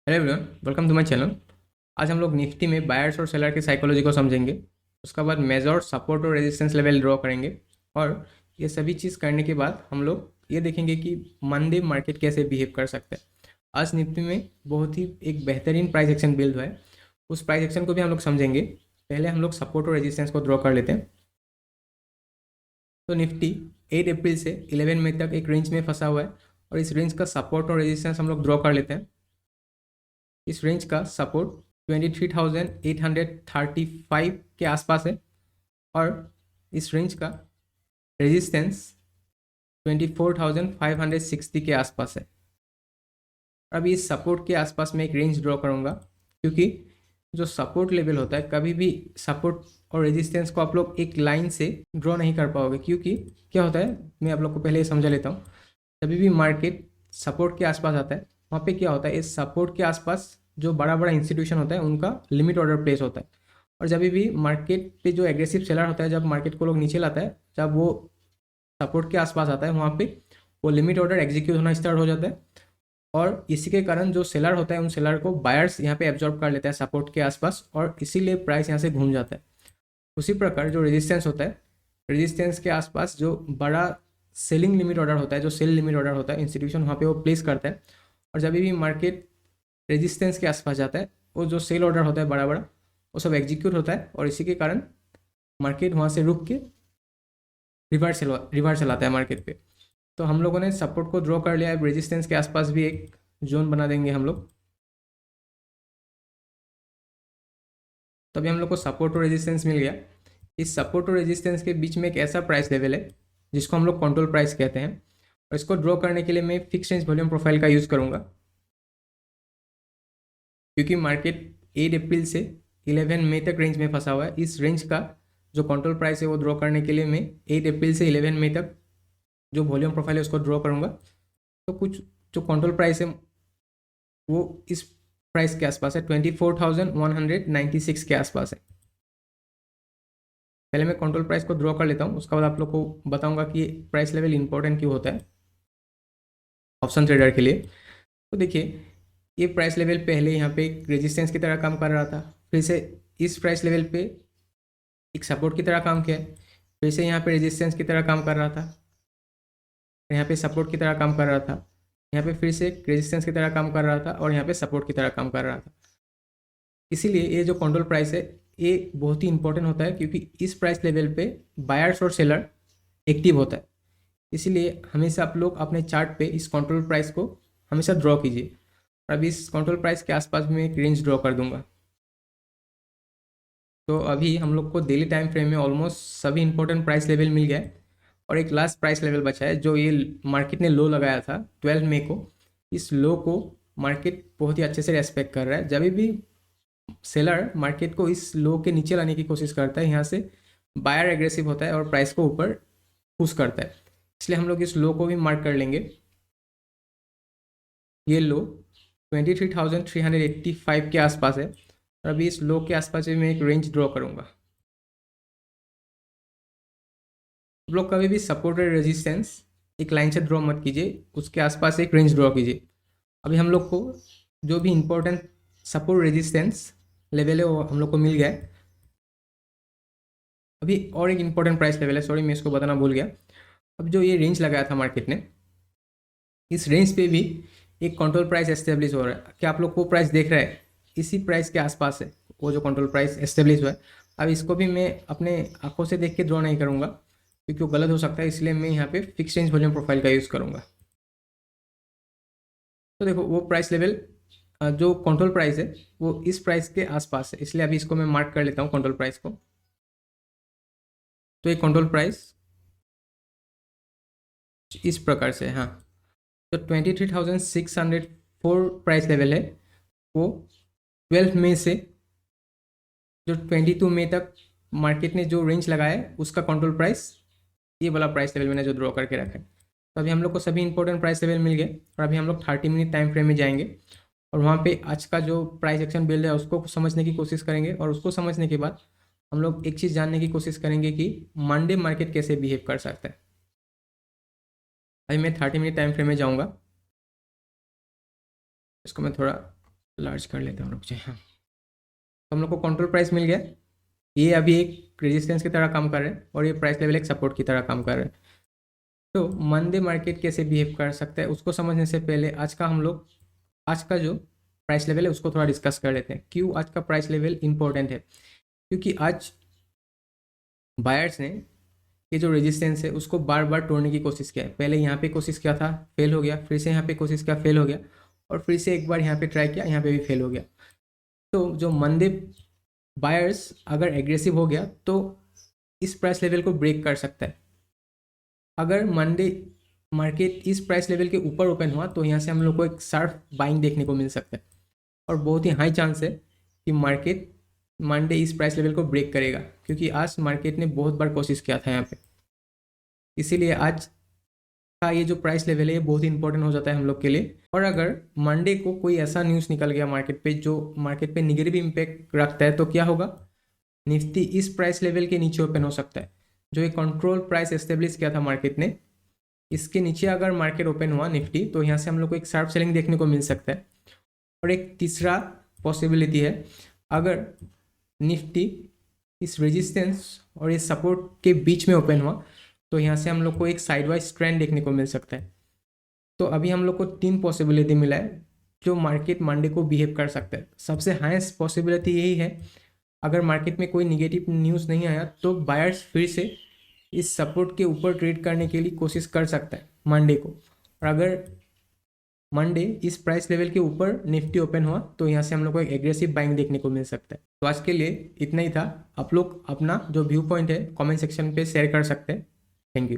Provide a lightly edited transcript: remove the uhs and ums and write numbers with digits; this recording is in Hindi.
Hello everyone, welcome to my channel. आज हम लोग निफ्टी में बायर्स और सेलर की साइकोलॉजी को समझेंगे। उसके बाद मेजर सपोर्ट और रेजिस्टेंस लेवल ड्रॉ करेंगे। और ये सभी चीज़ करने के बाद हम लोग ये देखेंगे कि मंडे मार्केट कैसे बिहेव कर सकते हैं। आज निफ्टी में बहुत ही एक बेहतरीन प्राइस एक्शन बिल्ड हुआ है। उस प्राइस एक्शन को भी हम लोग समझेंगे। पहले हम लोग सपोर्ट और रेजिस्टेंस को ड्रॉ कर लेते हैं। तो निफ्टी 8 अप्रैल से 11 मई तक एक रेंज में फंसा हुआ है और इस रेंज का सपोर्ट और रेजिस्टेंस हम लोग ड्रॉ कर लेते हैं। इस रेंज का सपोर्ट 23,835 के आसपास है और इस रेंज का रेजिस्टेंस 24,560 के आसपास है। अभी इस सपोर्ट के आसपास मैं एक रेंज ड्रॉ करूँगा, क्योंकि जो सपोर्ट लेवल होता है, कभी भी सपोर्ट और रेजिस्टेंस को आप लोग एक लाइन से ड्रॉ नहीं कर पाओगे। क्योंकि क्या होता है, मैं आप लोग को पहले ही समझा लेता हूँ। जब भी मार्केट सपोर्ट के आसपास आता है, वहाँ पे क्या होता है, इस सपोर्ट के आसपास जो बड़ा बड़ा इंस्टीट्यूशन होता है उनका लिमिट ऑर्डर प्लेस होता है। और जब भी मार्केट पे जो एग्रेसिव सेलर होता है, जब मार्केट को लोग नीचे लाता है, जब वो सपोर्ट के आसपास आता है, वहाँ पे वो लिमिट ऑर्डर एग्जीक्यूट होना स्टार्ट हो जाता है। और इसी के कारण जो सेलर होता है, उन सेलर को बायर्स यहाँ पे एब्जॉर्ब कर लेता है सपोर्ट के आसपास, और इसीलिए प्राइस यहाँ से घूम जाता है। उसी प्रकार जो रेजिस्टेंस होता है, रेजिस्टेंस के आसपास जो बड़ा सेलिंग लिमिट ऑर्डर होता है, जो सेल लिमिट ऑर्डर होता है, इंस्टीट्यूशन वहाँ पे वो प्लेस करता है। और जब भी मार्केट रेजिस्टेंस के आसपास जाता है, वो जो सेल ऑर्डर होता है बड़ा बड़ा, वो सब एग्जीक्यूट होता है। और इसी के कारण मार्केट वहाँ से रुक के रिवर्स चलाता है मार्केट पे। तो हम लोगों ने सपोर्ट को ड्रॉ कर लिया है। रेजिस्टेंस के आसपास भी एक जोन बना देंगे हम लोग। तभी हम लोग को सपोर्ट और रेजिस्टेंस मिल गया। इस सपोर्ट और रेजिस्टेंस के बीच में एक ऐसा प्राइस लेवल है जिसको हम लोग कंट्रोल प्राइस कहते हैं। और इसको ड्रॉ करने के लिए मैं फिक्स रेंज वॉल्यूम प्रोफाइल का यूज़ करूँगा, क्योंकि मार्केट 8 अप्रैल से 11 मई तक रेंज में फंसा हुआ है। इस रेंज का जो कंट्रोल प्राइस है वो ड्रॉ करने के लिए मैं 8 अप्रैल से 11 मई तक जो वॉल्यूम प्रोफाइल है उसको ड्रॉ करूँगा। तो कुछ जो कंट्रोल प्राइस है वो इस प्राइस के आसपास है, 24,196 के आसपास है। पहले मैं कंट्रोल प्राइस को ड्रॉ कर लेता हूँ, उसके बाद आप लोग को बताऊंगा कि प्राइस लेवल इंपॉर्टेंट क्यों होता है ऑप्शन ट्रेडर के लिए। तो देखिए, ये प्राइस लेवल पहले यहाँ पे एक रेजिस्टेंस की तरह काम कर रहा था, फिर से इस प्राइस लेवल पे एक सपोर्ट की तरह काम किया, फिर से यहाँ पे रेजिस्टेंस की तरह काम कर रहा था, यहाँ पे सपोर्ट की तरह काम कर रहा था, यहाँ पे फिर से एक रेजिस्टेंस की तरह काम कर रहा था, और यहाँ पे सपोर्ट की तरह काम कर रहा था। इसीलिए ये जो कंट्रोल प्राइस है, ये बहुत ही इंपॉर्टेंट होता है, क्योंकि इस प्राइस लेवल पे बायर्स और सेलर एक्टिव होता है। इसीलिए हमेशा आप लोग अपने चार्ट पे इस कंट्रोल प्राइस को हमेशा ड्रॉ कीजिए। और अभी इस कंट्रोल प्राइस के आसपास भी मैं एक रेंज ड्रॉ कर दूंगा। तो अभी हम लोग को डेली टाइम फ्रेम में ऑलमोस्ट सभी इंपॉर्टेंट प्राइस लेवल मिल गया है। और एक लास्ट प्राइस लेवल बचा है, जो ये मार्केट ने लो लगाया था 12 मई को। इस लो को मार्केट बहुत ही अच्छे से रेस्पेक्ट कर रहा है। जब भी सेलर मार्केट को इस लो के नीचे लाने की कोशिश करता है, यहाँ से बायर एग्रेसिव होता है और प्राइस को ऊपर पुश करता है। इसलिए हम लोग इस लो को भी मार्क कर लेंगे। ये लो 23,385 के आसपास है, और अभी इस लो के आसपास भी मैं एक रेंज ड्रॉ करूँगा। आप लोग कभी भी सपोर्ट और रेजिस्टेंस एक लाइन से ड्रॉ मत कीजिए, उसके आसपास एक रेंज ड्रॉ कीजिए। अभी हम लोग को जो भी इंपॉर्टेंट सपोर्ट रेजिस्टेंस लेवल है वो हम लोग को मिल गया है। अभी और एक इंपॉर्टेंट प्राइस लेवल है, सॉरी मैं इसको बताना भूल गया। अब जो ये रेंज लगाया था मार्केट ने, इस रेंज पे भी एक कंट्रोल प्राइस एस्टेब्लिश हो रहा है। क्या आप लोग को प्राइस देख रहे हैं? इसी प्राइस के आसपास है वो जो कंट्रोल प्राइस एस्टेब्लिश हुआ है। अब इसको भी मैं अपने आंखों से देख के ड्रॉ नहीं करूँगा, क्योंकि वो गलत हो सकता है। इसलिए मैं यहाँ पे फिक्स रेंज वॉल्यूम प्रोफाइल का यूज़ करूँगा। तो देखो, वो प्राइस लेवल जो कंट्रोल प्राइस है वो इस प्राइस के आसपास है, इसलिए अभी इसको मैं मार्क कर लेता हूँ कंट्रोल प्राइस को। तो ये कंट्रोल प्राइस इस प्रकार से, हाँ। तो 23,604 प्राइस लेवल है, वो 12 मई से जो 22 मई तक मार्केट ने जो रेंज लगाया है उसका कंट्रोल प्राइस ये वाला प्राइस लेवल मैंने जो ड्रॉ करके रखा है। तो अभी हम लोग को सभी इंपॉर्टेंट प्राइस लेवल मिल गए, और अभी हम लोग 30 मिनट टाइम फ्रेम में जाएंगे और वहाँ पे आज का जो प्राइस एक्शन बिल्ड है उसको समझने की कोशिश करेंगे। और उसको समझने के बाद हम लोग एक चीज़ जानने की कोशिश करेंगे कि मंडे मार्केट कैसे बिहेव कर सकता है। अभी मैं 30 मिनट टाइम फ्रेम में जाऊँगा, इसको मैं थोड़ा लार्ज कर लेते हैं हम लोग। हाँ, तो हम लोग को कंट्रोल प्राइस मिल गया। ये अभी एक रेजिस्टेंस की तरह काम कर रहे हैं और ये प्राइस लेवल एक सपोर्ट की तरह काम कर रहे हैं। तो मंदे मार्केट कैसे बिहेव कर सकता है उसको समझने से पहले आज का जो प्राइस लेवल है उसको थोड़ा डिस्कस कर लेते हैं। क्यों आज का प्राइस लेवल इंपॉर्टेंट है? क्योंकि आज बायर्स ने ये जो रेजिस्टेंस है उसको बार बार तोड़ने की कोशिश किया है। पहले यहाँ पे कोशिश किया था, फेल हो गया, फिर से यहाँ पे कोशिश किया, फेल हो गया, और फिर से एक बार यहाँ पे ट्राई किया, यहाँ पे भी फेल हो गया। तो जो मंदे बायर्स अगर एग्रेसिव हो गया तो इस प्राइस लेवल को ब्रेक कर सकता है। अगर मंडे मार्केट इस प्राइस लेवल के ऊपर ओपन हुआ तो यहाँ से हम लोग को एक शार्प बाइंग देखने को मिल सकता है और बहुत ही हाई चांस है कि मार्केट मंडे इस प्राइस लेवल को ब्रेक करेगा, क्योंकि आज मार्केट ने बहुत बार कोशिश किया था यहाँ पे। इसीलिए आज का ये जो प्राइस लेवल है ये बहुत ही इंपॉर्टेंट हो जाता है हम लोग के लिए। और अगर मंडे को कोई ऐसा न्यूज़ निकल गया मार्केट पे जो मार्केट पे निगेटिव इम्पैक्ट रखता है तो क्या होगा? निफ्टी इस प्राइस लेवल के नीचे ओपन हो सकता है। जो एक कंट्रोल प्राइस एस्टेब्लिश किया था मार्केट ने, इसके नीचे अगर मार्केट ओपन हुआ निफ्टी तो यहाँ से हम लोग को एक शार्प सेलिंग देखने को मिल सकता है। और एक तीसरा पॉसिबिलिटी है, अगर निफ्टी इस रेजिस्टेंस और इस सपोर्ट के बीच में ओपन हुआ तो यहाँ से हम लोग को एक साइडवाइज ट्रेंड देखने को मिल सकता है। तो अभी हम लोग को 3 पॉसिबिलिटी मिला है जो मार्केट मंडे को बिहेव कर सकता है। सबसे हाईएस्ट पॉसिबिलिटी यही है, अगर मार्केट में कोई निगेटिव न्यूज़ नहीं आया तो बायर्स फिर से इस सपोर्ट के ऊपर ट्रेड करने के लिए कोशिश कर सकता है मंडे को। और अगर मंडे इस प्राइस लेवल के ऊपर निफ्टी ओपन हुआ तो यहाँ से हम लोग को एक एग्रेसिव बाइंग देखने को मिल सकता है। तो आज के लिए इतना ही था। आप लोग अपना जो व्यू पॉइंट है कमेंट सेक्शन पे शेयर कर सकते हैं। Thank you.